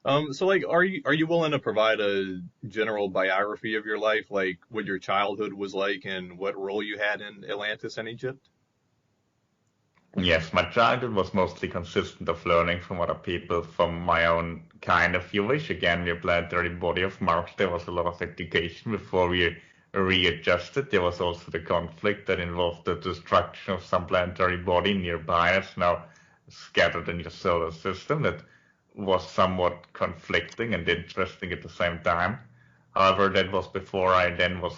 So like, are you willing to provide a general biography of your life, like what your childhood was like and what role you had in Atlantis and Egypt? Yes, my childhood was mostly consistent of learning from other people, from my own kind, if you wish. Again, the planetary body of Mars, there was a lot of education before we readjusted. There was also the conflict that involved the destruction of some planetary body nearby us, now scattered in your solar system. That was somewhat conflicting and interesting at the same time. However, that was before I then was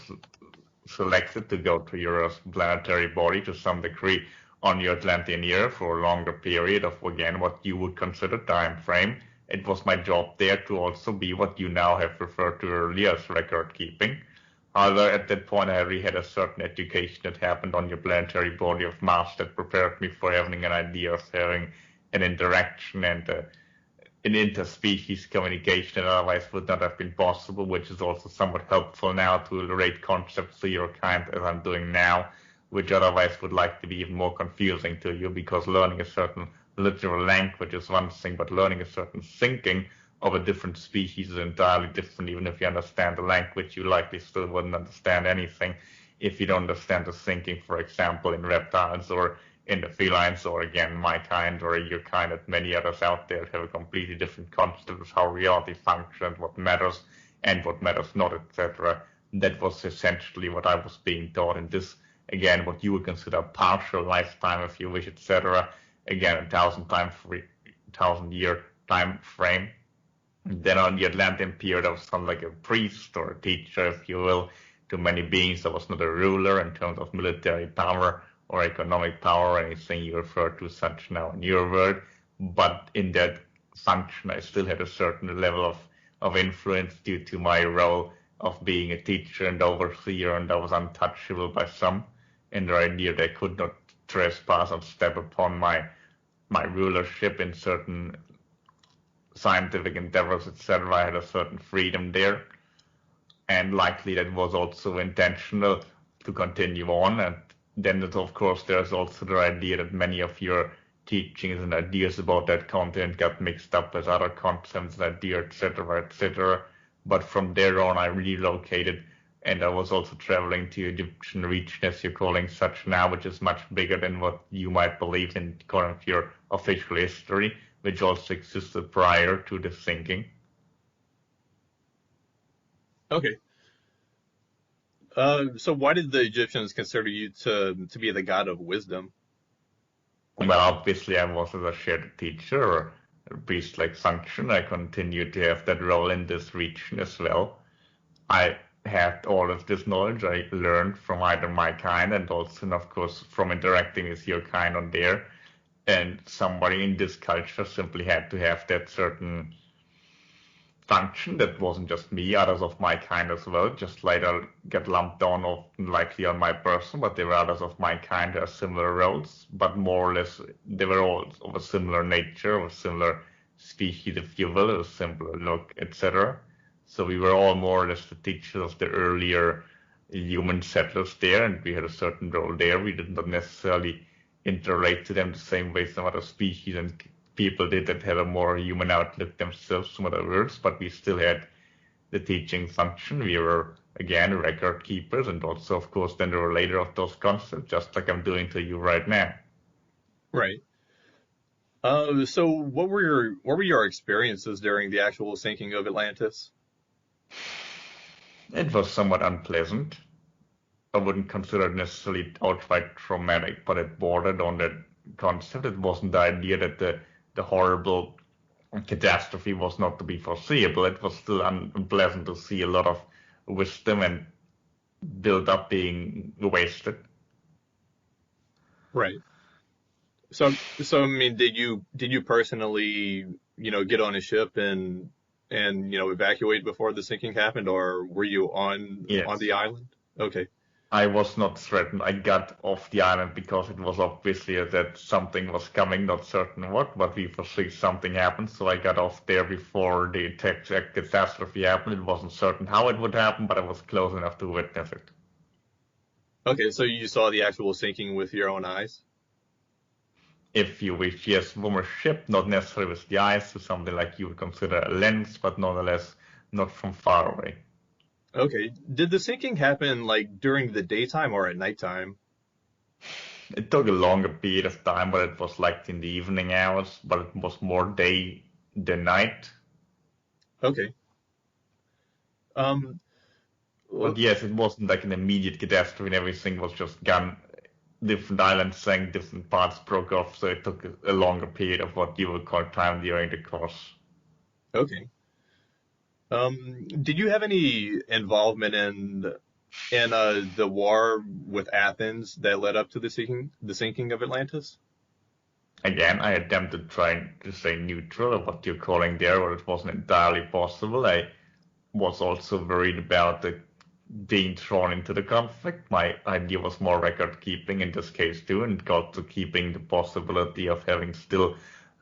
selected to go to your planetary body to some degree on your Atlantean year for a longer period of, again, what you would consider time frame. It was my job there to also be what you now have referred to earlier as record keeping. However, at that point, I already had a certain education that happened on your planetary body of Mars that prepared me for having an idea of having an interaction and an interspecies communication that otherwise would not have been possible, which is also somewhat helpful now to relate concepts to your kind as I'm doing now, which otherwise would like to be even more confusing to you because learning a certain literal language is one thing, but learning a certain thinking of a different species is entirely different. Even if you understand the language, you likely still wouldn't understand anything if you don't understand the thinking, for example, in reptiles or in the felines, or again, my kind or your kind, and many others out there have a completely different concept of how reality functions, what matters and what matters not, etc. That was essentially what I was being taught in this, again, what you would consider a partial lifetime, if you wish, etc. Again, 1,000 year time frame. And then on the Atlantean period, I was some like a priest or a teacher, if you will, to many beings. I was not a ruler in terms of military power or economic power or anything you refer to such now in your world. But in that function, I still had a certain level of influence due to my role of being a teacher and overseer, and I was untouchable by some in the idea they could not trespass or step upon my rulership in certain scientific endeavors, etc. I had a certain freedom there, and likely that was also intentional to continue on. And then, of course, there's also the idea that many of your teachings and ideas about that content got mixed up with other concepts, ideas, etc., etc. But from there on, I relocated, and I was also traveling to Egyptian region, as you're calling such now, which is much bigger than what you might believe in kind of your official history, which also existed prior to the thinking. Okay. So why did the Egyptians consider you to be the god of wisdom? Well, obviously, I was as a shared teacher or a priest-like function. I continued to have that role in this region as well. I had all of this knowledge I learned from either my kind and also, of course, from interacting with your kind on there. And somebody in this culture simply had to have that certain function that wasn't just me, others of my kind as well, just later get lumped on often likely on my person, but there were others of my kind who had similar roles, but more or less they were all of a similar nature, of a similar species, if you will, a similar look, etc. So we were all more or less the teachers of the earlier human settlers there, and we had a certain role there. We did not necessarily interrelate to them the same way some other species and people did that had a more human outlook themselves, some other words, but we still had the teaching function. We were, again, record keepers and also, of course, then the relator of those concepts, just like I'm doing to you right now. Right. So what were your experiences during the actual sinking of Atlantis? It was somewhat unpleasant. I wouldn't consider it necessarily outright traumatic, but it bordered on that concept. It wasn't the idea that the horrible catastrophe was not to be foreseeable. It was still unpleasant to see a lot of wisdom and build up being wasted. Right. So I mean, did you personally, get on a ship and evacuate before the sinking happened, or were you on the Yes. island? Okay. I was not threatened. I got off the island because it was obviously that something was coming, not certain what, but we foresee something happened. So I got off there before the attack catastrophe happened. It wasn't certain how it would happen, but I was close enough to witness it. Okay, so you saw the actual sinking with your own eyes? if you wish, yes, from a ship, not necessarily with the eyes, to something like you would consider a lens, but nonetheless not from far away. Okay. Did the sinking happen like during the daytime or at nighttime? It took a longer period of time, but it was like in the evening hours, but it was more day than night. Okay. Um, But well, yes, it wasn't like an immediate catastrophe and everything was just gone. Different islands sank, different parts broke off, so it took a longer period of what you would call time during the course. okay. Did you have any involvement in the war with Athens that led up to the sinking of Atlantis? Again, I attempted trying to stay neutral of what you're calling there, but it wasn't entirely possible. I was also worried about being thrown into the conflict. My idea was more record keeping in this case too, and got to keeping the possibility of having still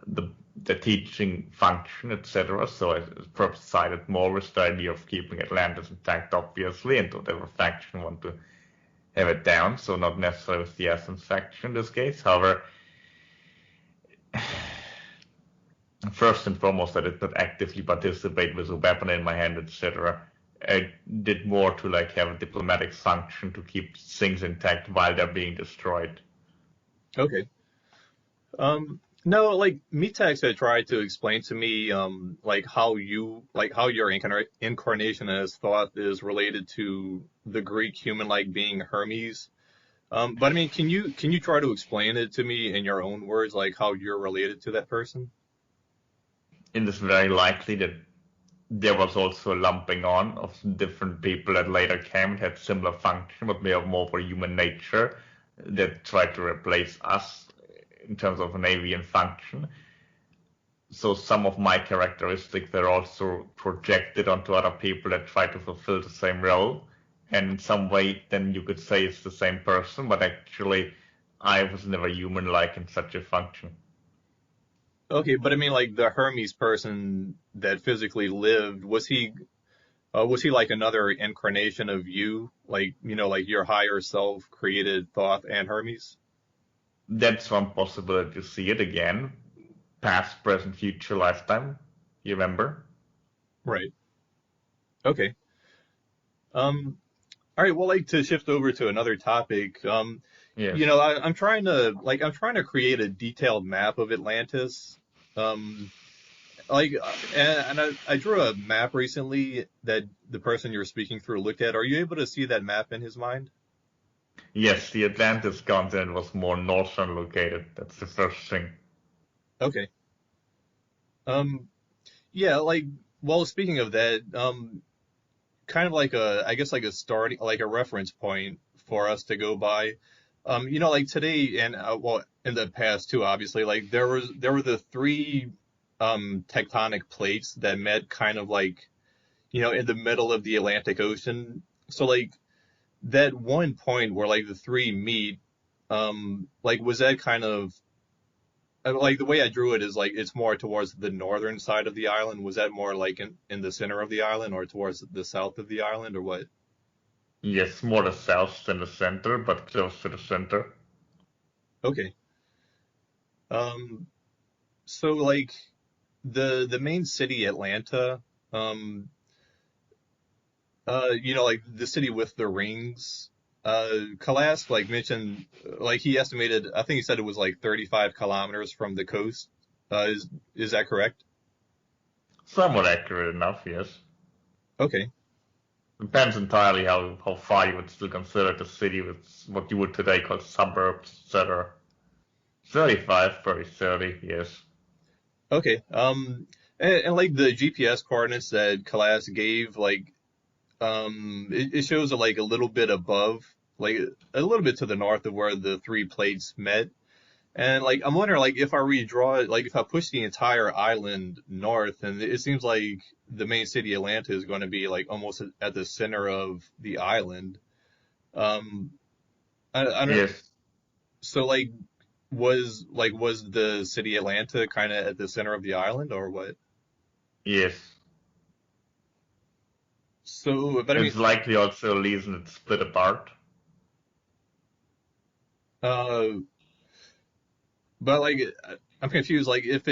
the the teaching function, etc. So I sided more with the idea of keeping Atlantis intact, obviously, and whatever faction want to have it down. So not necessarily with the Essence faction in this case. However, first and foremost, I did not actively participate with a weapon in my hand, etc. I did more to like have a diplomatic function to keep things intact while they're being destroyed. Okay. No, like Mitex had tried to explain to me, how your incarnation as Thoth is related to the Greek human-like being Hermes. But I mean, can you try to explain it to me in your own words, like how you're related to that person? It is very likely that there was also a lumping on of different people that later came and had similar function, but may have more for human nature that tried to replace us in terms of an avian function. So some of my characteristics were also projected onto other people that try to fulfill the same role. And in some way, then you could say it's the same person, but actually, I was never human-like in such a function. Okay, but I mean, like the Hermes person that physically lived, was he like another incarnation of you, like like your higher self created Thoth and Hermes? That's one possibility to see it again, past, present, future lifetime. You remember? Right. Okay. All right. Well, like to shift over to another topic. Yes. I'm trying to create a detailed map of Atlantis. Um, and I drew a map recently that the person you're speaking through looked at. Are you able to see that map in his mind? Yes, the Atlantis continent was more northern located. That's the first thing. Okay. Um, yeah, well, speaking of that, kind of like I guess like a starting, like a reference point for us to go by. Like today and well, in the past too, obviously, like there were the three tectonic plates that met kind of like, in the middle of the Atlantic Ocean. So like that one point where like the three meet, like was that kind of like the way I drew it is like it's more towards the northern side of the island. Was that more like in the center of the island or towards the south of the island or what? Yes, more the south than the center, but close to the center. Okay. Um, so like the main city, Atlanta, um, like the city with the rings, Kalas like mentioned, like he estimated, I think he said it was like 35 kilometers from the coast. Is that correct? Somewhat accurate enough, yes. Okay. Depends entirely how far you would still consider the city with what you would today call suburbs, etc. 35, very 30, yes. Okay. And like the GPS coordinates that Kalas gave, like it shows it like a little bit above, like a little bit to the north of where the three plates met. And like I'm wondering like if I redraw it, like if I push the entire island north, and it seems like the main city Atlanta is going to be like almost at the center of the island. Um, I don't. Yes, So was the city Atlanta kind of at the center of the island or what? yes. So, but I mean, It's likely also a reason it's split apart. uh, But like, I'm confused. Like, if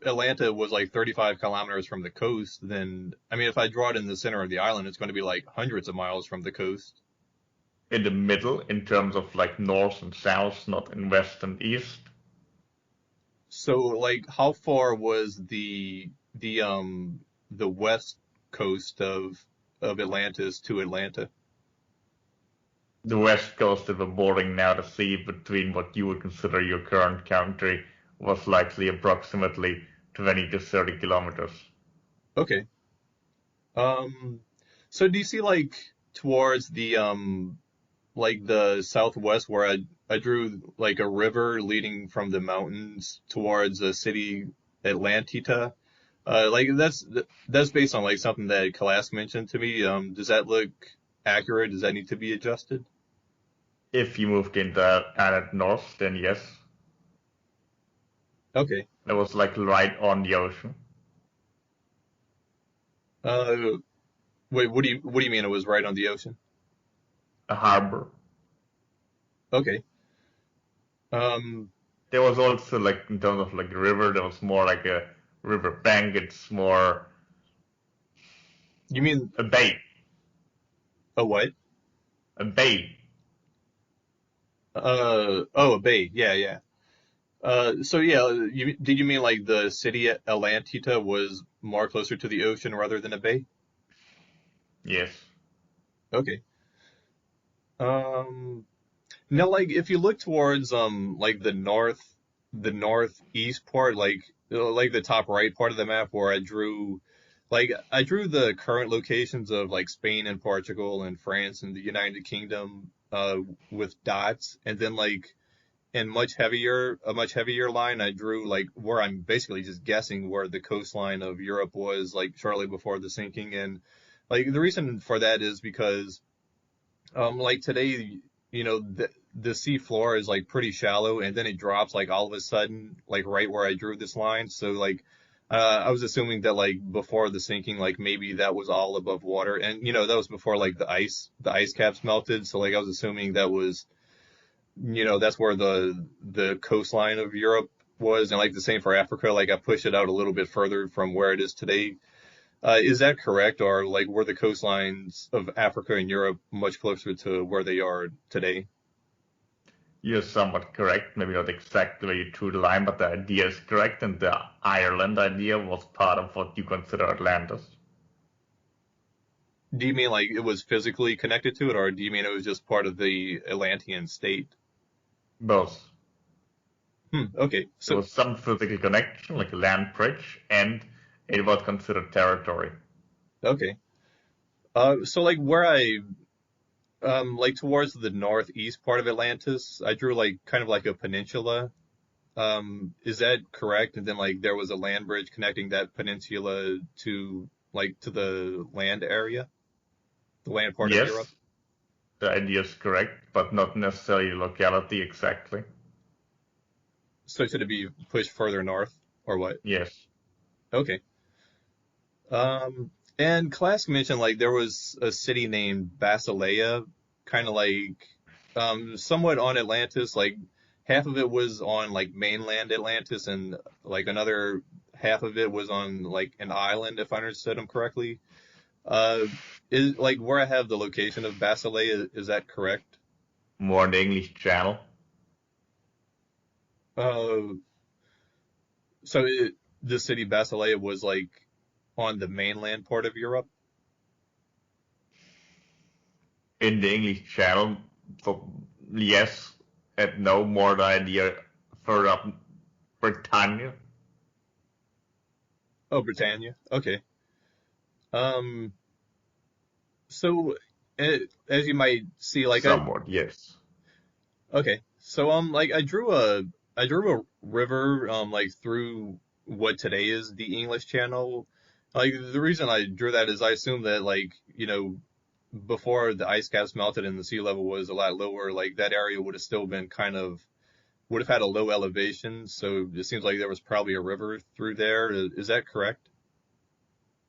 Atlanta was like 35 kilometers from the coast, then I mean, if I draw it in the center of the island, it's going to be like hundreds of miles from the coast. In the middle, in terms of like north and south, not in west and east. So, like, how far was the west coast of Atlantis to Atlanta? The west coast of the bordering now the sea between what you would consider your current country was likely approximately 20 to 30 kilometers. Okay. Um, so do you see like towards the southwest where I drew like a river leading from the mountains towards the city Atlantita? Like that's based on like something that Kalask mentioned to me. Does that look accurate? Does that need to be adjusted? If you moved into Added North, then yes. Okay. It was like right on the ocean. Uh, Wait, what do you mean it was right on the ocean? A harbor. Okay. Um, There was also like in terms of like river, there was more like a river bank. It's more you mean a bay, a what? a bay. Oh, a bay. Yeah, yeah. So yeah, did you mean like the city Atlantita was more closer to the ocean rather than a bay? Yes. Okay. Um, Now, like if you look towards like the northeast part, like the top right part of the map where I drew the current locations of like Spain and Portugal and France and the United Kingdom with dots, and then like in a much heavier line, I drew like where I'm basically just guessing where the coastline of Europe was like shortly before the sinking, and like the reason for that is because like today, the sea floor is like pretty shallow, and then it drops like all of a sudden, like right where I drew this line. So like, I was assuming that like before the sinking, like maybe that was all above water, and that was before like the ice caps melted. So like I was assuming that was, that's where the coastline of Europe was, and like the same for Africa. Like I pushed it out a little bit further from where it is today. Is that correct, or like were the coastlines of Africa and Europe much closer to where they are today? You're somewhat correct. Maybe not exactly where you drew the line, but the idea is correct. And the Ireland idea was part of what you consider Atlantis. Do you mean like it was physically connected to it, or do you mean it was just part of the Atlantean state? Both. Okay, There so was some physical connection, like a land bridge, and it was considered territory. okay, so like where I like towards the northeast part of Atlantis, I drew like kind of like a peninsula. Is that correct? And then like there was a land bridge connecting that peninsula to the land area, the land part of Europe. Yes, the idea is correct, but not necessarily the locality exactly. So should it be pushed further north or what? Yes. Okay. And class mentioned like there was a city named Basileia, kind of like somewhat on Atlantis. Like half of it was on like mainland Atlantis, and like another half of it was on like an island, if I understood them correctly. Uh, is like where I have the location of Basileia, is that correct? More in the English Channel. Uh, so the city Basileia was like on the mainland part of Europe. In the English Channel, for yes and no, more the idea further up Britannia. Oh, Britannia. Okay. Um, so as you might see, like Somewhat, yes. okay, so like I drew a river like through what today is the English Channel. Like the reason I drew that is I assume that like before the ice caps melted and the sea level was a lot lower, like that area would have still been would have had a low elevation. So it seems like there was probably a river through there. Is that correct?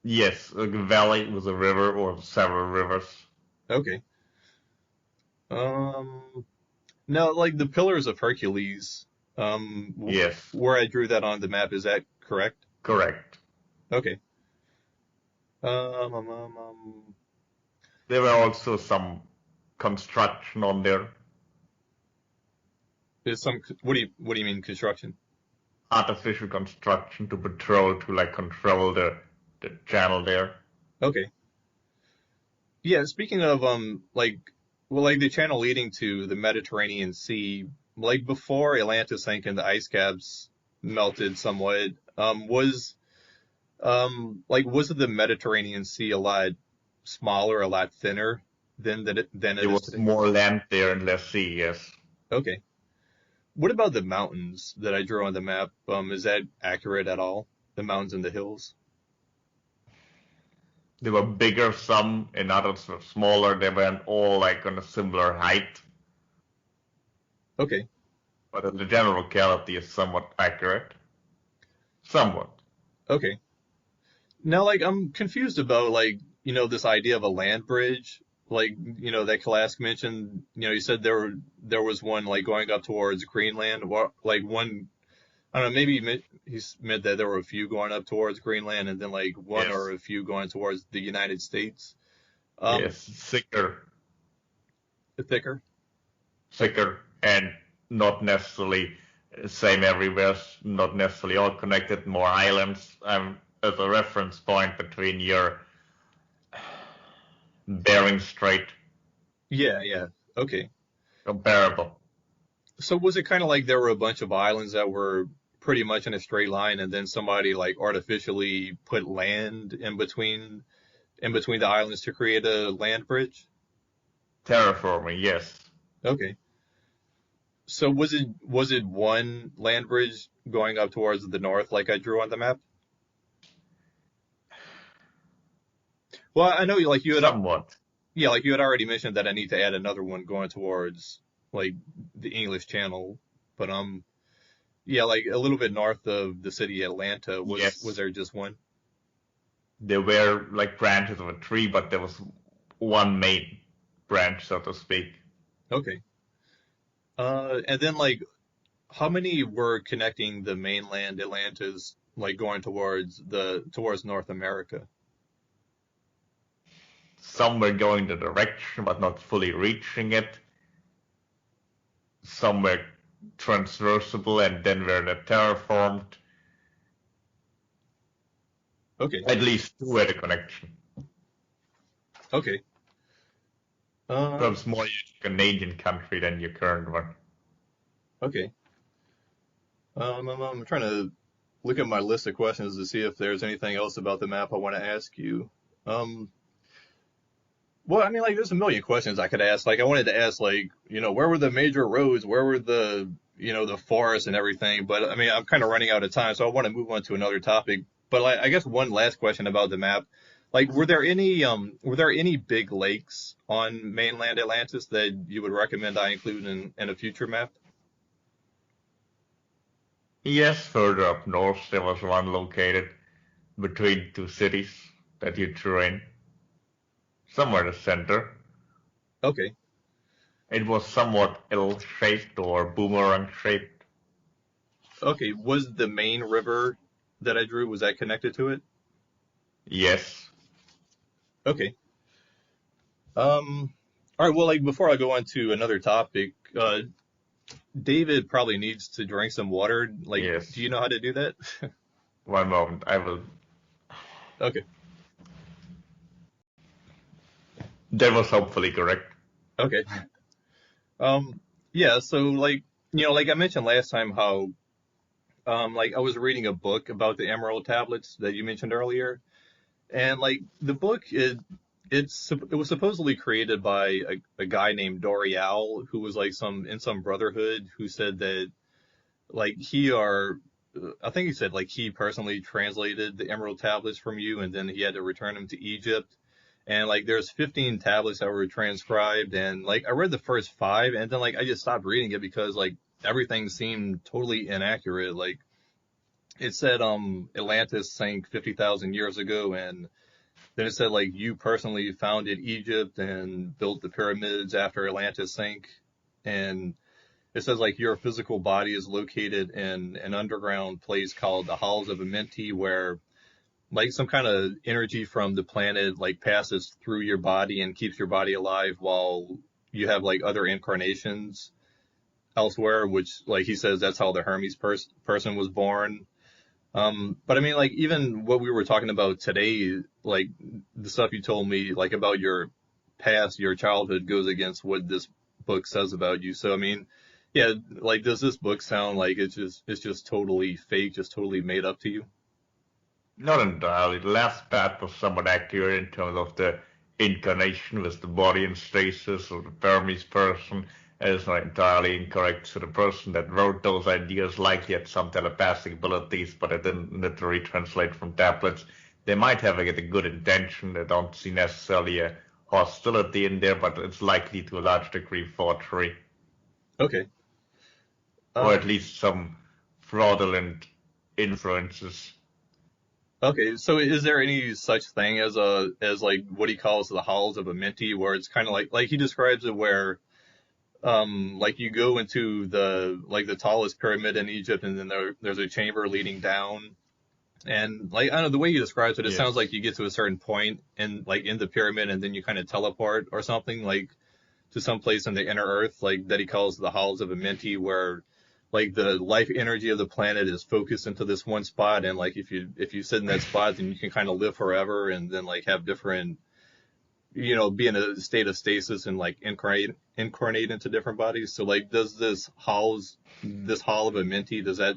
Yes, a valley with a river or several rivers. Okay. Um, No, like the Pillars of Hercules. Yes, Where I drew that on the map, is that correct? correct. Okay. Um, um, um, um, There were also some construction on there, is some, what do you mean construction? artificial construction to like control the channel there. Okay. Yeah, speaking of like the channel leading to the Mediterranean Sea, like before Atlantis sank and the ice caps melted somewhat, was the Mediterranean Sea a lot smaller, a lot thinner than it There is was today? more land there and less sea, yes. Okay. What about the mountains that I drew on the map? Is that accurate at all? The mountains and the hills? They were bigger some, and others were smaller. They weren't all like on a similar height, Okay. but the general locality is somewhat accurate. Somewhat. Okay. Now, like, I'm confused about this idea of a land bridge, that Kalask mentioned. You said there was one like going up towards Greenland, or like one. I don't know. Maybe meant that there were a few going up towards Greenland, and then like one Yes. or a few going towards the United States. Um, Yes. Thicker. Thicker. Okay. Thicker, and not necessarily same everywhere, not necessarily all connected, more islands. As a reference point between your Bering Strait, Yeah. Yeah. Okay. comparable. So was it kind of like there were a bunch of islands that were pretty much in a straight line, and then somebody like artificially put land in between the islands to create a land bridge? Terraforming, yes. Okay. So was it one land bridge going up towards the north like I drew on the map? Well, I know Somewhat. you had already mentioned that I need to add another one going towards like the English Channel, but yeah, like a little bit north of the city Atlanta was Yes. there just one? There were like branches of a tree, but there was one main branch, so to speak. Okay. And then like how many were connecting the mainland Atlantis like going towards North America? Some were going the direction, but not fully reaching it. Some were transversable and then were terraformed. Okay. At least two had a connection. Okay. Um, Perhaps more your Canadian country than your current one. okay. I'm trying to look at my list of questions to see if there's anything else about the map I want to ask you. Um, well, I mean, like, there's a million questions I could ask. Like, I wanted to ask, like, where were the major roads? Where were the forests and everything? But I mean, I'm kind of running out of time, so I want to move on to another topic. But like, I guess one last question about the map. Like, were there any big lakes on mainland Atlantis that you would recommend I include in a future map? Yes, further up north there was one located between two cities that you drew in. Somewhere in the center. Okay. It was somewhat L-shaped or boomerang shaped. Okay. Was the main river that I drew, was that connected to it? Yes. Okay. All right. Well, like before I go on to another topic, David probably needs to drink some water. Like, do Yes. you know how to do that? One moment. I will. Okay. That was hopefully correct. Okay. Yeah. So like I mentioned last time, how like I was reading a book about the Emerald tablets that you mentioned earlier, and like the book it was supposedly created by a guy named Dorial who was like some brotherhood who said that like I think he said like he personally translated the Emerald tablets from you, and then he had to return them to Egypt. And like there's 15 tablets that were transcribed, and like I read the first five, and then like I just stopped reading it because like everything seemed totally inaccurate. Like it said Atlantis sank 50,000 years ago, and then it said like you personally founded Egypt and built the pyramids after Atlantis sank, and it says like your physical body is located in an underground place called the Halls of Amenti, where like some kind of energy from the planet like passes through your body and keeps your body alive while you have like other incarnations elsewhere, which like he says that's how the Hermes person was born. But I mean, like even what we were talking about today, like the stuff you told me, like about your past, your childhood goes against what this book says about you. So I mean, yeah, like does this book sound like it's just totally fake, just totally made up to you? Not entirely. The last part was somewhat accurate in terms of the incarnation with the body in stasis of the Burmese person. It is not entirely incorrect. So the person that wrote those ideas likely had some telepathic abilities, but it didn't literally translate from tablets. They might have a good intention. I don't see necessarily a hostility in there, but it's likely to a large degree forgery, Okay. or at Um, least some fraudulent influences. okay. So is there any such thing as like what he calls the halls of Amenti, where it's kind of like he describes it, where like you go into the tallest pyramid in Egypt, and then there's a chamber leading down, and like I don't know the way he describes it, it sounds like Yes. you get to a certain point in the pyramid, and then you kind of teleport or something like to some place in the inner Earth, like that he calls the halls of Amenti, where like the life energy of the planet is focused into this one spot, and like if you sit in that spot, then you can kind of live forever, and then like have different, be in a state of stasis and like incarnate into different bodies. So like, does this hall of Amenti, does that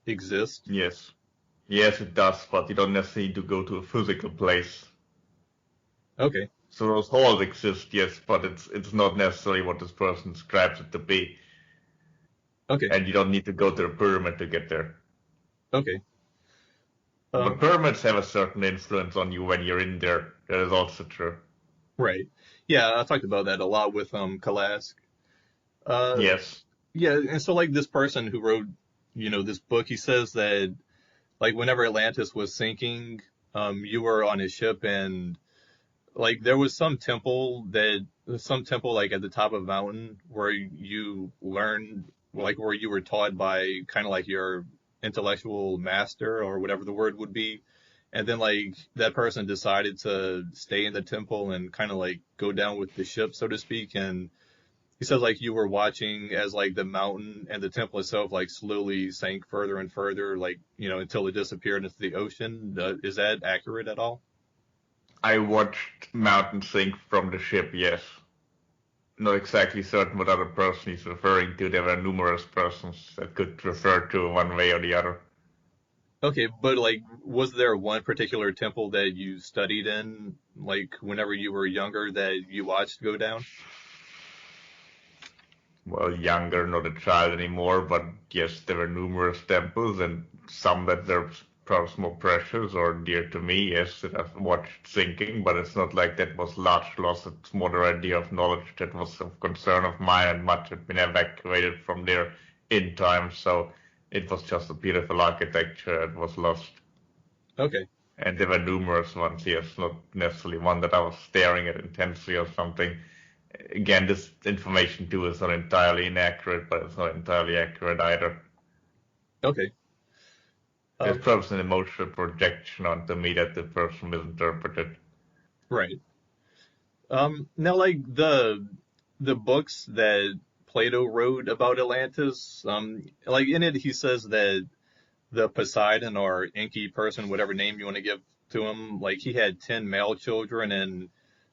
exist? Yes. Yes, it does, but you don't necessarily need to go to a physical place. Okay, So those halls exist, yes, but it's not necessarily what this person describes it to be, okay, and you don't need to go to the pyramid to get there. okay. But Um, pyramids have a certain influence on you when you're in there. That is also true. right. Yeah, I talked about that a lot with Kalask. Uh, Yes. yeah, and so like this person who wrote, this book, he says that like whenever Atlantis was sinking, you were on his ship, and like there was some temple like at the top of a mountain where you learned, like where you were taught by kind of like your intellectual master or whatever the word would be. And then like that person decided to stay in the temple and kind of like go down with the ship, so to speak. And he says like you were watching as like the mountain and the temple itself like slowly sank further and further, like, until it disappeared into the ocean. Is that accurate at all? I watched Mountain sink from the ship, yes. Not exactly certain what other person he's referring to. There were numerous persons that could refer to one way or the other. Okay, but like, was there one particular temple that you studied in, like whenever you were younger, that you watched go down? Well, younger, not a child anymore, but yes, there were numerous temples and some that were perhaps more precious or dear to me, yes, that I've watched sinking, but it's not like that was large loss. It's more the idea of knowledge that was of concern of mine, and much had been evacuated from there in time, so it was just a beautiful architecture that was lost. Okay, And there were numerous ones, yes, not necessarily one that I was staring at intensely or something. Again, this information too is not entirely inaccurate, but it's not entirely accurate either. okay, There's um, perhaps an emotional projection onto me that the person misinterpreted. right. Now like the books that Plato wrote about Atlantis, like in it he says that the Poseidon or Enki person, whatever name you want to give to him, like he had 10 male children, and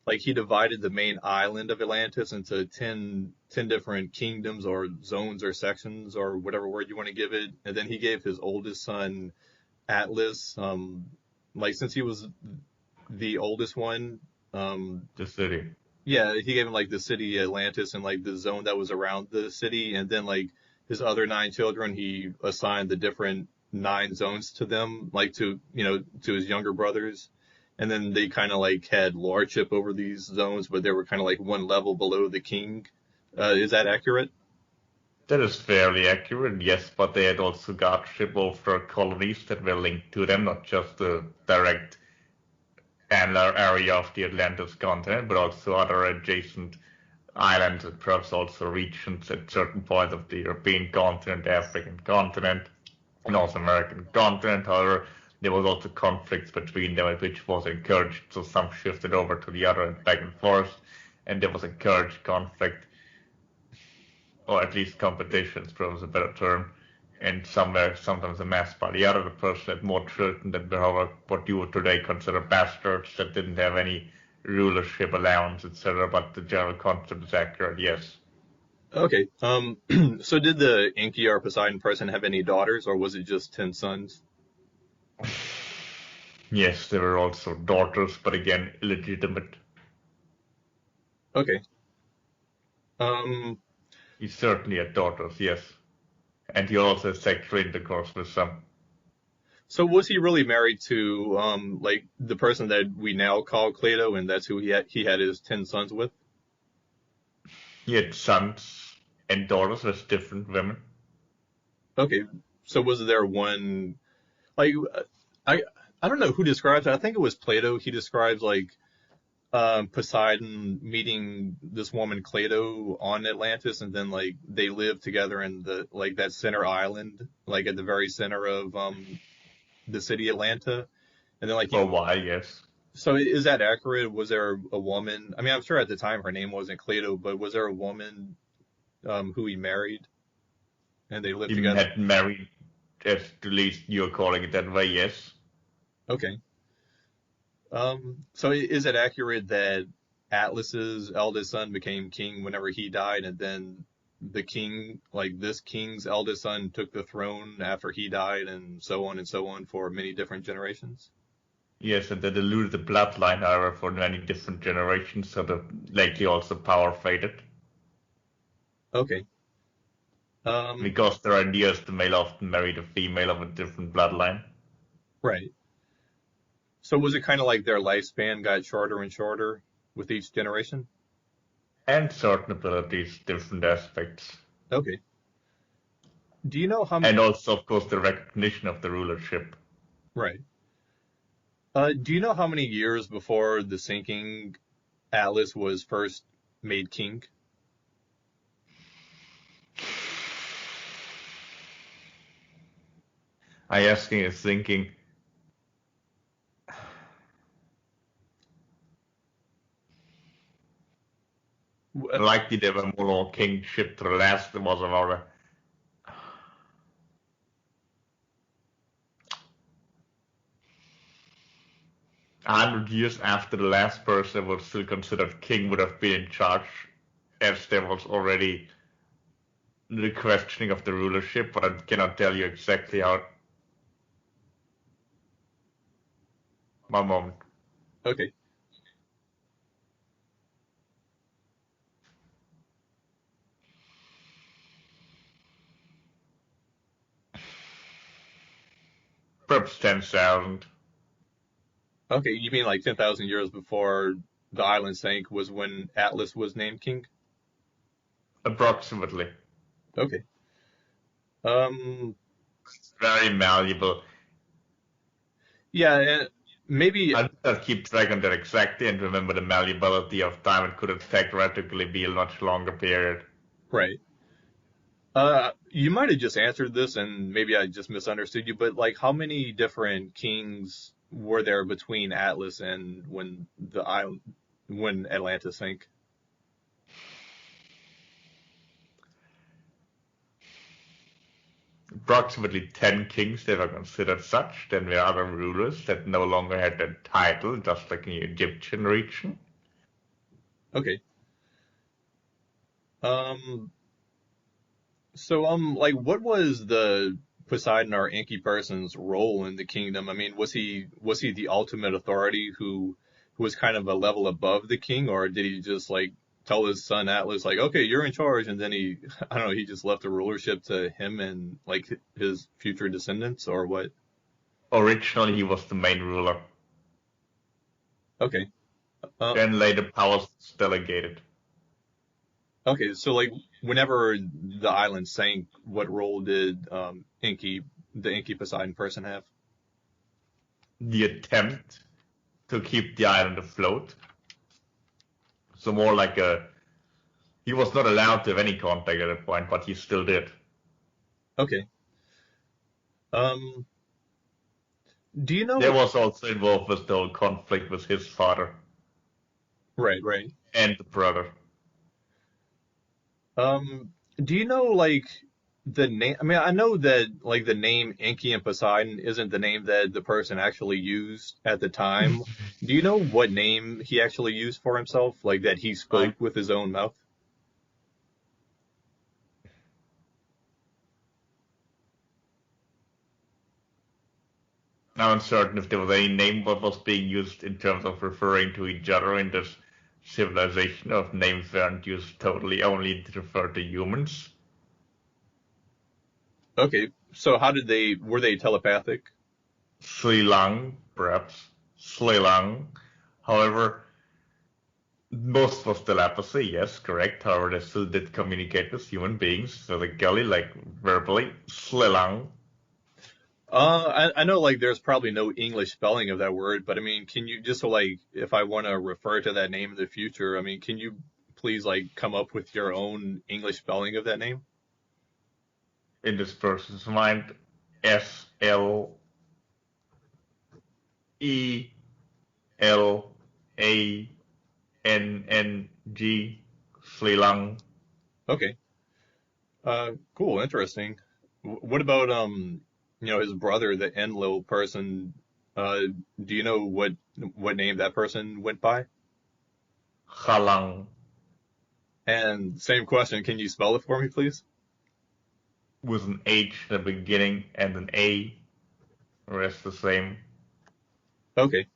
like he divided the main island of Atlantis into ten different kingdoms or zones or sections or whatever word you want to give it. And then he gave his oldest son Atlas, like since he was the oldest one, um, The city. yeah, he gave him like the city Atlantis and like the zone that was around the city, and then like his other nine children, he assigned the different nine zones to them, like to his younger brothers, and then they kind of like had lordship over these zones, but they were kind of like one level below the king. Is that accurate? That is fairly accurate, yes, but they had also guardship over colonies that were linked to them, not just the direct annular area of the Atlantis continent, but also other adjacent islands and perhaps also regions at certain points of the European continent, the African continent, North American continent. However, there was also conflicts between them, which was encouraged, so some shifted over to the other and back and forth, and there was encouraged conflict, or at least competition, is perhaps a better term, and somewhere sometimes amassed by the other. The person had more children that were what you would today consider bastards, that didn't have any rulership allowance, etc. But the general concept is accurate, yes. Okay. So did the Enki or Poseidon person have any daughters, or was it just 10 sons? Yes, there were also daughters, but again, illegitimate. Okay. Um, He certainly had daughters, yes. And he also had sexual intercourse with some. so was he really married to like the person that we now call Plato, and that's who he had his 10 sons with? He had sons and daughters with different women. Okay. So was there one like I I don't know who describes it. I think it was Plato. He describes like Poseidon meeting this woman Cleito on Atlantis, and then like they live together in the like that center island, like at the very center of the city Atlanta, and then like For a he. while, yes. So is that accurate? Was there a woman? I mean, I'm sure at the time her name wasn't Cleito, but was there a woman who he married and they lived He together? had married, at least you're calling it that way, yes. Okay. So is it accurate that Atlas's eldest son became king whenever he died, and then the king, like this king's eldest son, took the throne after he died, and so on for many different generations? Yes, and that eluded the bloodline, however, for many different generations, so that lately also power faded. Okay. Um, Because their ideas, the male often married a female of a different bloodline. right. So was it kind of like their lifespan got shorter and shorter with each generation? And certain abilities, different aspects. Okay. Do you know how? And also, of course, the recognition of the rulership. Right. Do you know how many years before the sinking Atlas was first made king? I asking is thinking, likely there were more kingship to the last, there was about 100 years after the last person was still considered king would have been in charge, as there was already the questioning of the rulership, but I cannot tell you exactly how. One moment. Okay. Perhaps 10,000. Okay, you mean like 10,000 years before the island sank was when Atlas was named king? Approximately. Okay. Um, Very malleable. yeah, maybe, I don't keep track on that exactly and remember the malleability of time. It could in fact theoretically be a much longer period. right. You might have just answered this and maybe I just misunderstood you, but like how many different kings were there between Atlas and when the island, when Atlantis sank? Approximately 10 kings that were considered such. Then there were other rulers that no longer had that title, just like in the Egyptian region. Okay. Um, so, like, what was the Poseidon or Enki person's role in the kingdom? I mean, was he the ultimate authority who was kind of a level above the king, or did he just like tell his son Atlas like, okay, you're in charge, and then he, I don't know, he just left the rulership to him and like his future descendants, or what? Originally, he was the main ruler. Okay. Uh, Then later powers delegated. okay. So, like, whenever the island sank, what role did the Enki Poseidon person have? The attempt to keep the island afloat. So more like a He was not allowed to have any contact at that point, but he still did. Okay. Um, do you There know? was also involved with the whole conflict with his father Right, right. and the brother. Do you know like the name? I mean, I know that like the name Enki and Poseidon isn't the name that the person actually used at the time. Do you know what name he actually used for himself? Like that he I'm spoke with his own mouth? now uncertain if there was any name what was being used in terms of referring to each other in this civilization, of names weren't used totally only to refer to humans. Okay, so how did they, were they telepathic? Sri Lang, perhaps. Sri Lang. However, most was telepathy, yes, correct. However, they still did communicate with human beings physically, like verbally. Sri Lang. I know like there's probably no English spelling of that word, but I mean, can you just so like if I want to refer to that name in the future, I mean, can you please like come up with your own English spelling of that name? In this person's mind, Slang. Sri Lang. Okay. Cool, interesting. What about his brother, the Enlil person? Uh, do you know what name that person went by? Halang. And same question, can you spell it for me, please? With an H at the beginning and an A. The rest the same. Okay.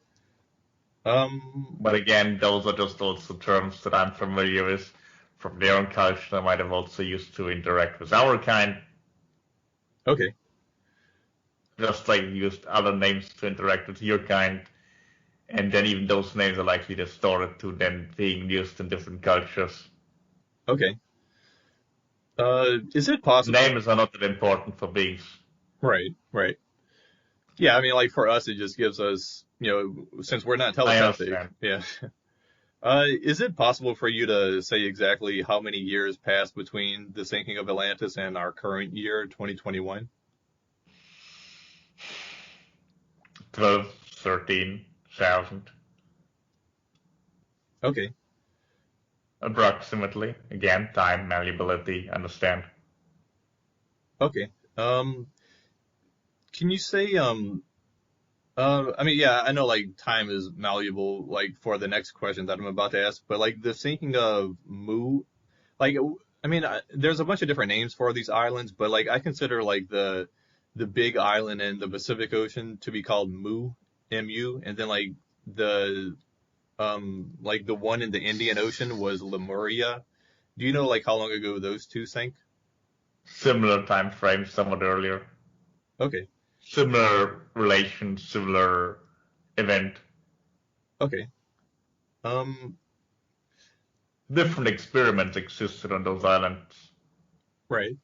Um, But again, those are just also terms that I'm familiar with from their own culture. I might have also used to interact with our kind, okay. just like you used other names to interact with your kind. And then even those names are likely distorted to then being used in different cultures. Okay. Is it possible? Names are not that important for beings. Right, right. Yeah, I mean, like for us, it just gives us, since we're not I telepathic. understand. Yeah. Is it possible for you to say exactly how many years passed between the sinking of Atlantis and our current year, 2021? 12, 13,000 Okay, approximately. Again, time, malleability, understand. okay. Can you say, I mean, yeah, I know like time is malleable, like for the next question that I'm about to ask, but like the sinking of Mu, like, I mean, there's a bunch of different names for these islands, but like I consider like the big island in the Pacific Ocean to be called Mu, M-U, and then like the one in the Indian Ocean was Lemuria. Do you know like how long ago those two sank? Similar time frame, somewhat earlier. Okay, Similar relation, similar event. okay. Um, Different experiments existed on those islands. right.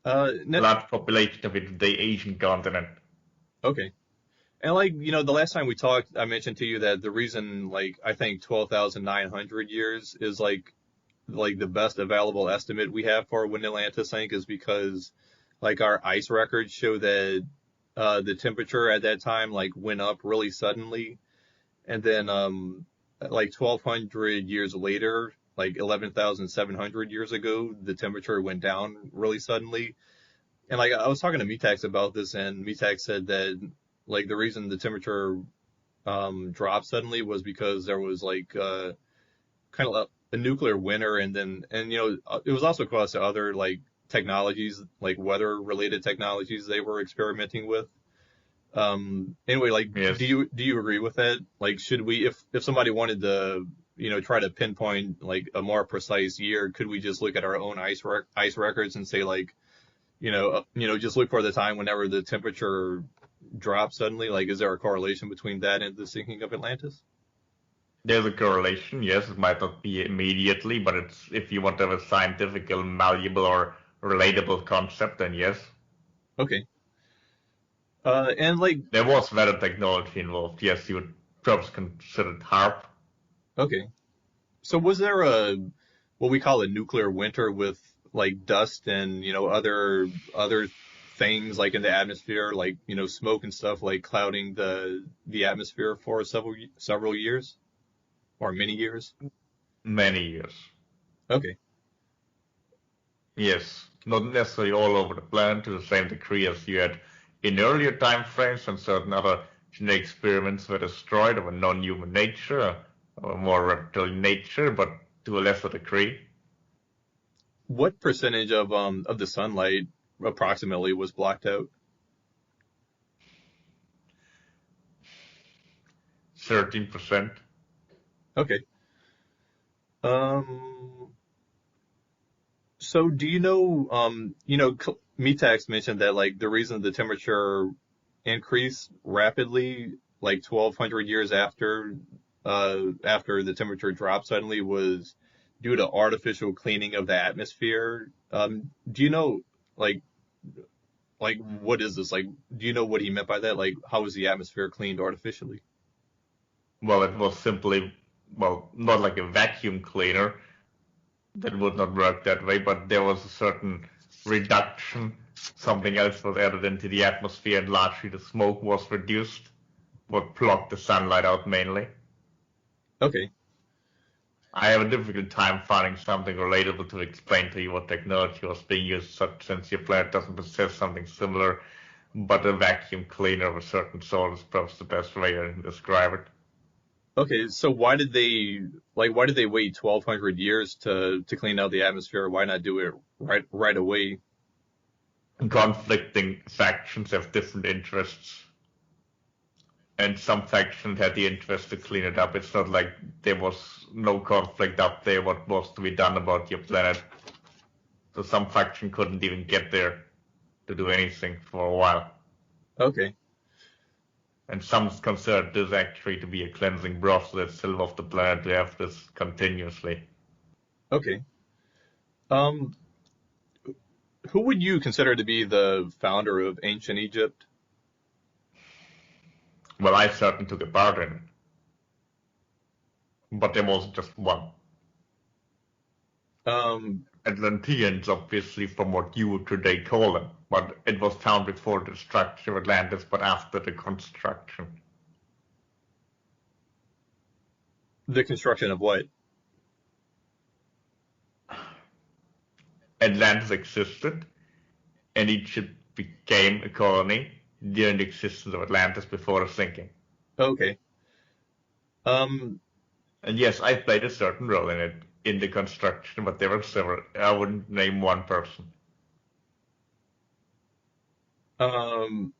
Large population of it, the Asian continent. Okay. And like, the last time we talked, I mentioned to you that the reason like I think 12,900 years is like the best available estimate we have for when Atlantis sank is because like our ice records show that the temperature at that time like went up really suddenly, and then like 1,200 years later, like 11,700 years ago, the temperature went down really suddenly. And like I was talking to Metax about this, and Metax said that like the reason the temperature dropped suddenly was because there was like kind of a nuclear winter, and then it was also caused to other like technologies, like weather related technologies they were experimenting with. Anyway, like do Yes. you agree with that? Like should we, if somebody wanted to try to pinpoint like a more precise year, could we just look at our own ice records and say like just look for the time whenever the temperature drops suddenly? Like, is there a correlation between that and the sinking of Atlantis? There's a correlation, yes. It might not be immediately, but it's if you want to have a scientific, malleable, or relatable concept, then yes. Okay. And like, There was weather technology involved. Yes, you would perhaps consider it HARP. okay. So was there what we call a nuclear winter with like dust and other things like in the atmosphere, like smoke and stuff like clouding the atmosphere for several years or many years. Many years. Okay. Yes, not necessarily all over the planet to the same degree as you had in earlier time frames when certain other genetic experiments were destroyed of a non-human nature, or a more reptilian nature, but to a lesser degree. What percentage of the sunlight approximately was blocked out? 13%. Okay. Um, so do Metax mentioned that like the reason the temperature increased rapidly, like 1200 years after the temperature dropped suddenly was due to artificial cleaning of the atmosphere. Do you know like what is this? Like, do you know what he meant by that? Like, how was the atmosphere cleaned artificially? Well, it was simply, well, not like a vacuum cleaner. That would not work that way, but there was a certain reduction. Something else was added into the atmosphere, and largely the smoke was reduced, what blocked the sunlight out mainly. Okay. I have a difficult time finding something relatable to explain to you what technology was being used, since your planet doesn't possess something similar, but a vacuum cleaner of a certain sort is perhaps the best way to describe it. Okay, so why did they wait 1200 years to clean out the atmosphere? Why not do it right away? Conflicting factions have different interests, and some factions had the interest to clean it up. It's not like there was no conflict up there what was to be done about your planet. So some faction couldn't even get there to do anything for a while. Okay. And some considered this actually to be a cleansing broth that's still off the planet to have this continuously. Okay. Um, who would you consider to be the founder of ancient Egypt? Well, I certainly took a part in it, but there wasn't just one. Um, Atlanteans, obviously, from what you would today call them, but it was found before the destruction of Atlantis, but after the construction. the construction of what? Atlantis existed, and Egypt became a colony during the existence of Atlantis before the sinking. Okay. Um, And yes, I played a certain role in it, in the construction, but there were several. I wouldn't name one person. um,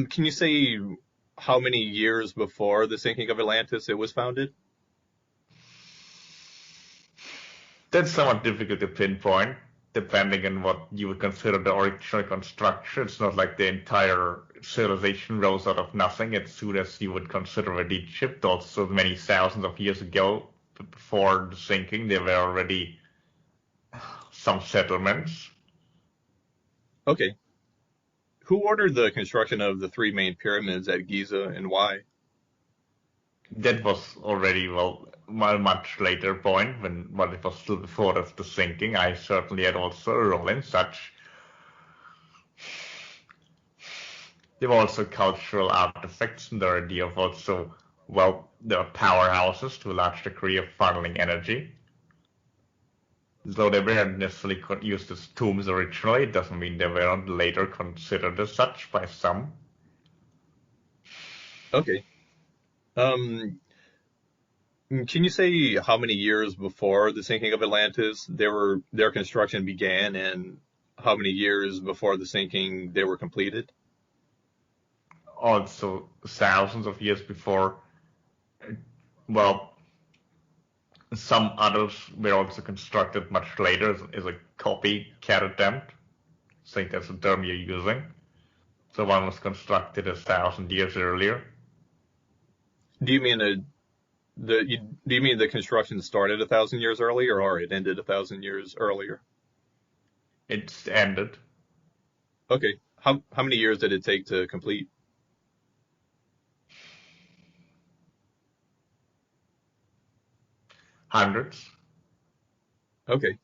can you say how many years before the sinking of Atlantis it was founded? That's somewhat difficult to pinpoint, depending on what you would consider the original construction. It's not like the entire civilization rose out of nothing as soon as you would consider it Egypt. Also, many thousands of years ago, before the sinking, there were already some settlements. Okay. Who ordered the construction of the three main pyramids at Giza and why? That was already, well, a much later point when, well, it was still before the sinking. I certainly had also a role in such. There were also cultural artifacts, and the idea of also, well, there were powerhouses to a large degree of funneling energy. Though they weren't necessarily used as tombs originally, it doesn't mean they weren't later considered as such by some. Okay. Um, can you say how many years before the sinking of Atlantis their construction began and how many years before the sinking they were completed? Also, thousands of years before, well, some others were also constructed much later as a copycat attempt. I think that's the term you're using. So one was constructed 1,000 years earlier. Do you mean do you mean the construction started 1,000 years earlier or it ended 1,000 years earlier? It's ended. Okay. How many years did it take to complete? hundreds. Okay.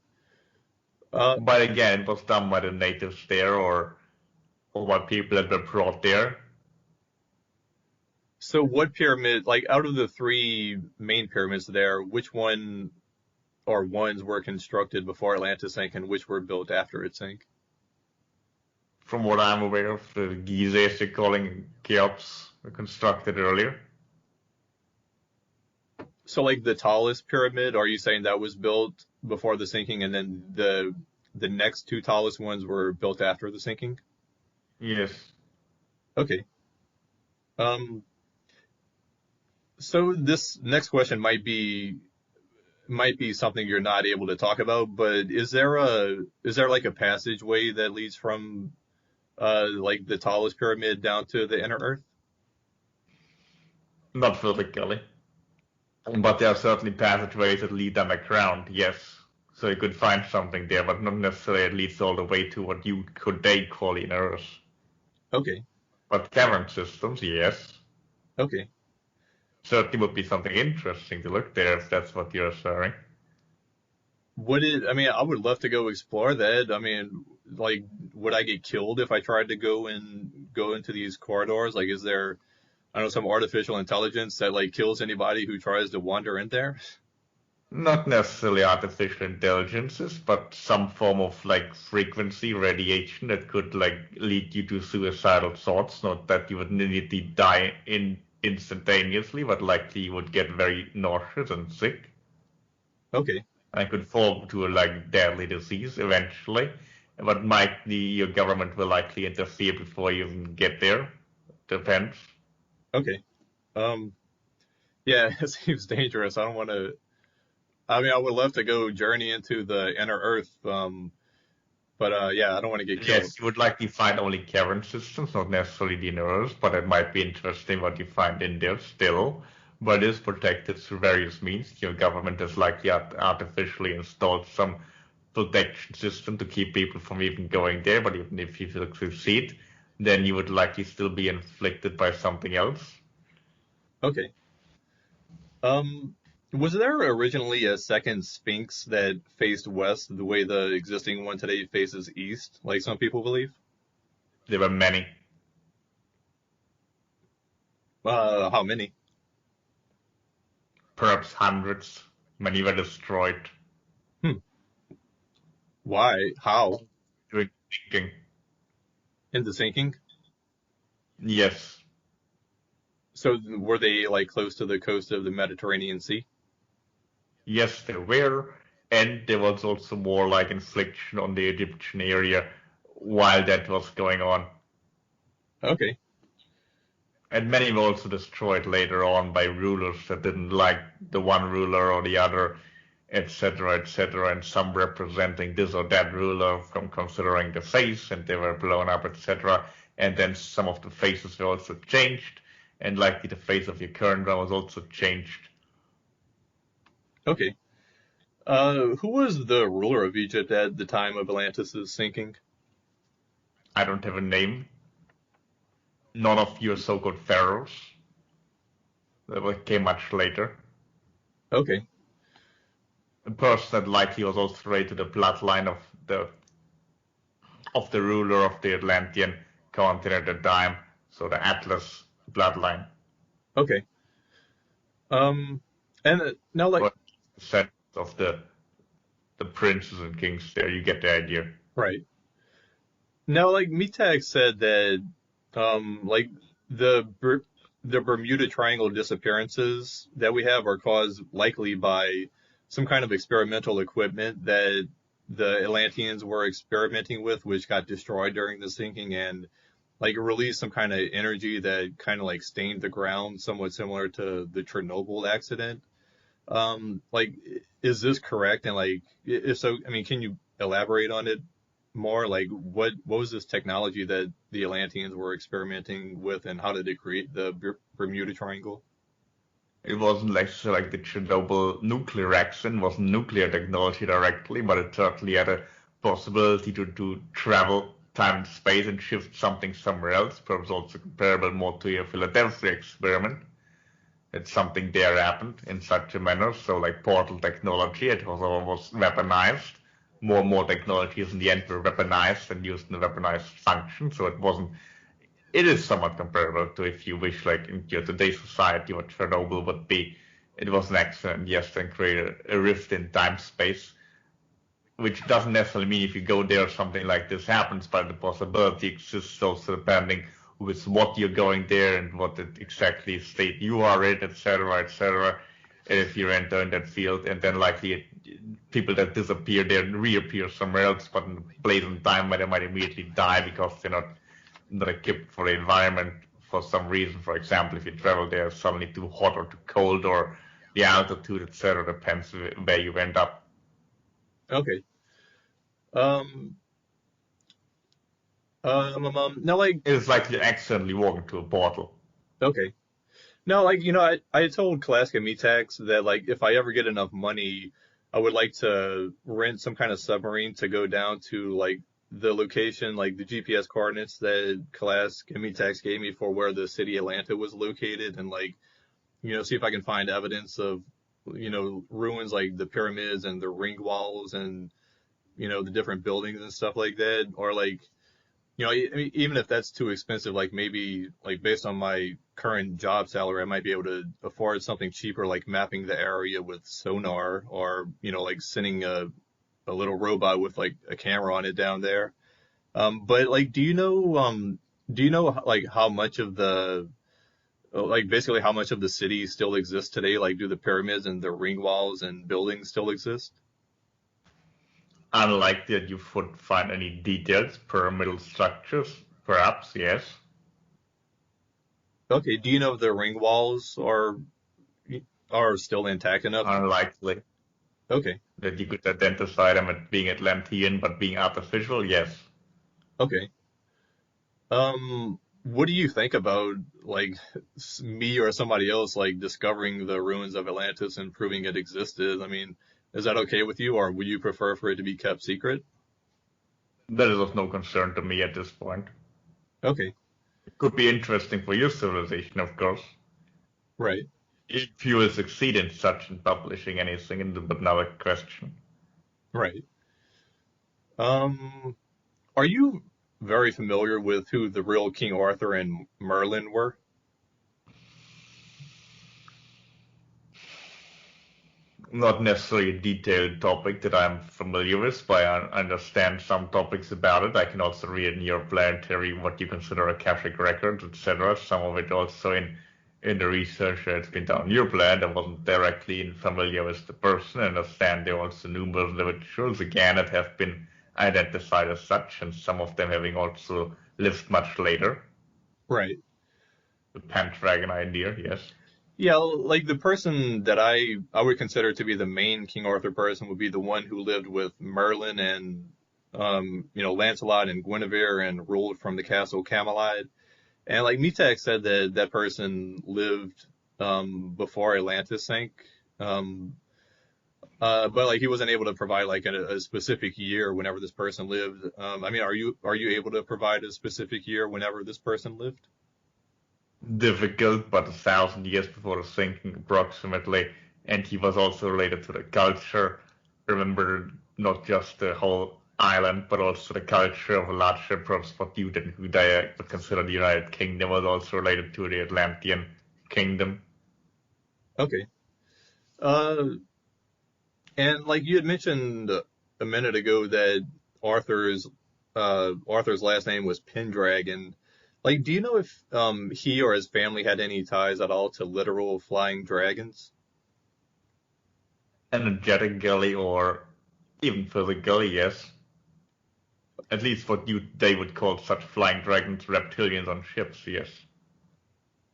Uh, But again, it was done by the natives there or by people that were brought there. so what pyramid, like out of the three main pyramids there, which one or ones were constructed before Atlantis sank and which were built after it sank? From what I'm aware of, the Gizeh they're calling Cheops were constructed earlier. So like the tallest pyramid, are you saying that was built before the sinking and then the next two tallest ones were built after the sinking? Yes. Okay. Um, so this next question might be something you're not able to talk about, but is there like a passageway that leads from like the tallest pyramid down to the inner Earth? Not vertically. But there are certainly passageways that lead underground, yes. So you could find something there, but not necessarily it leads all the way to what you could they call inner Earth. Okay. But cavern systems, yes. Okay. Certainly would be something interesting to look there if that's what you're saying. I mean, I would love to go explore that. I mean, like, would I get killed if I tried to go into these corridors? Like, is there, I don't know, some artificial intelligence that like kills anybody who tries to wander in there? Not necessarily artificial intelligences, but some form of like frequency radiation that could like lead you to suicidal thoughts. Not that you would immediately die instantaneously, but likely you would get very nauseous and sick. Okay. And could fall to a like deadly disease eventually. But your government will likely interfere before you even get there. Depends. Okay. Um, yeah, it seems dangerous. I don't want to, I mean, I would love to go journey into the inner Earth. But yeah, I don't want to get killed. Yes, you would likely find only cavern systems, not necessarily the inner, but it might be interesting what you find in there still. But it is protected through various means. Your government has likely artificially installed some protection system to keep people from even going there. But even if you succeed, then you would likely still be inflicted by something else. Okay. Um, was there originally a second Sphinx that faced west the way the existing one today faces east, like some people believe? There were many, How many? perhaps hundreds. Many were destroyed Hmm. Why? How? during thinking. In the sinking? Yes, So were they like close to the coast of the Mediterranean Sea? yes, there were, and there was also more like infliction on the Egyptian area while that was going on. Okay. And many were also destroyed later on by rulers that didn't like the one ruler or the other, etc., etc., and some representing this or that ruler from considering the face, and they were blown up, etc. And then some of the faces were also changed, and likely the face of your current one was also changed. Okay. Who was the ruler of Egypt at the time of Atlantis' sinking? I don't have a name. None of your so-called pharaohs. That came much later. Okay. A person that likely was also related to the bloodline of the ruler of the Atlantean continent at the time, so the Atlas bloodline. Okay. Um, and now like But the sense of the princes and kings there, you get the idea. right. Now like Mitak said that like the Ber the Bermuda Triangle disappearances that we have are caused likely by some kind of experimental equipment that the Atlanteans were experimenting with, which got destroyed during the sinking and like it released some kind of energy that kind of like stained the ground, somewhat similar to the Chernobyl accident. Like, is this correct? And like, if so, I mean, can you elaborate on it more? Like, what was this technology that the Atlanteans were experimenting with, and how did it create the Bermuda Triangle? It wasn't like the Chernobyl nuclear accident, wasn't nuclear technology directly, but it certainly had a possibility to travel time and space and shift something somewhere else, perhaps also comparable more to your Philadelphia experiment. that something there happened in such a manner. So like portal technology, it was almost weaponized. More and more technologies in the end were weaponized and used in a weaponized function. So it wasn't. It is somewhat comparable to, if you wish, like in your today's society, what Chernobyl would be. It was an accident, yes, and created a rift in time space, which doesn't necessarily mean if you go there something like this happens, but the possibility exists also depending with what you're going there and what exactly state you are in, etc., etc. If you enter in that field, and then likely people that disappear there reappear somewhere else, but in a place and time where they might immediately die because they're not equipped for the environment for some reason. For example, if you travel there suddenly too hot or too cold, or the altitude, etc., depends where you end up. Okay. Um, now, like, It's like you accidentally walk into a portal. okay. No, like, I told Kalaska Metax that, like, if I ever get enough money, I would like to rent some kind of submarine to go down to, like, the location, like, the GPS coordinates that Kalaska Metax gave me for where the city Atlanta was located, and, like, see if I can find evidence of, ruins like the pyramids and the ring walls and, the different buildings and stuff like that, or, like, even if that's too expensive, like maybe like based on my current job salary, I might be able to afford something cheaper, like mapping the area with sonar, or like sending a little robot with like a camera on it down there. But like, do you know like how much of the like basically how much of the city still exists today? Like, do the pyramids and the ring walls and buildings still exist? Unlike that you would find any detailed pyramidal structures, perhaps, yes. Okay, do you know if the ring walls are still intact enough? Unlikely Okay. that you could identify them as being Atlantean but being artificial, yes. Okay. What do you think about like me or somebody else like discovering the ruins of Atlantis and proving it existed? I mean, is that okay with you, or would you prefer for it to be kept secret? That is of no concern to me at this point. Okay, It could be interesting for your civilization, of course, right, if you will succeed in such in publishing anything, but another question. right. Um, are you very familiar with who the real King Arthur and Merlin were? Not necessarily a detailed topic that I'm familiar with, but I understand some topics about it. I can also read in your planetary what you consider akashic records, etc. Some of it also in the research that's been done on your planet. I wasn't directly familiar with the person. I understand there are also numerous individuals, again, that have been identified as such, and some of them having also lived much later. Right. The Pendragon idea, yes. Yeah, like the person that I would consider to be the main King Arthur person would be the one who lived with Merlin and Lancelot and Guinevere and ruled from the castle Camelot. And like Mitak said that that person lived before Atlantis sank. Um, but like he wasn't able to provide like a specific year whenever this person lived. I mean, are you able to provide a specific year whenever this person lived? Difficult, but 1,000 years before the sinking approximately, and he was also related to the culture. Remember, not just the whole island, but also the culture of a larger what who they would consider the United Kingdom was also related to the Atlantean kingdom. Okay. Uh, and like you had mentioned a minute ago that Arthur's Arthur's last name was Pendragon. Like, do you know if he or his family had any ties at all to literal flying dragons? Energetically or even physically, yes. At least what they would call such flying dragons, reptilians on ships, yes.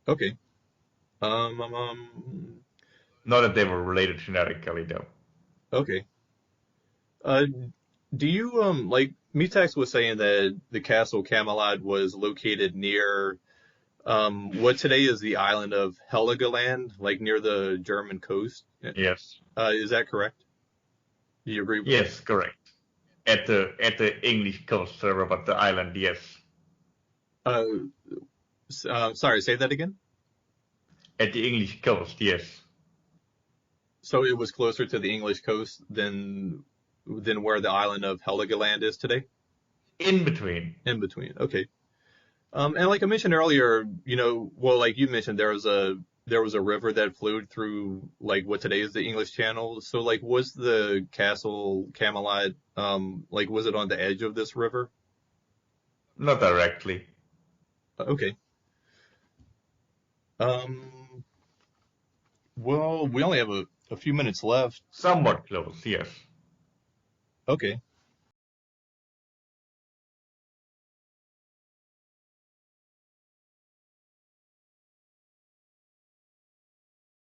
Okay. Um, Not that they were related genetically, though. okay. Uh, do you like Metax was saying that the castle Camelot was located near what today is the island of Heligoland, like near the German coast. Yes. Is that correct? Do you agree? Yes, correct. At the English coast server, but the island, yes. Uh, sorry, say that again. At the English coast, yes. So it was closer to the English coast than where the island of Heligoland is today? In between. In between. Okay. And like I mentioned earlier, well, like you mentioned, there was a river that flowed through like what today is the English Channel. So like, was the castle Camelot, like was it on the edge of this river? Not directly. Okay. Um, well, we only have a few minutes left. Somewhat close, yes. Okay.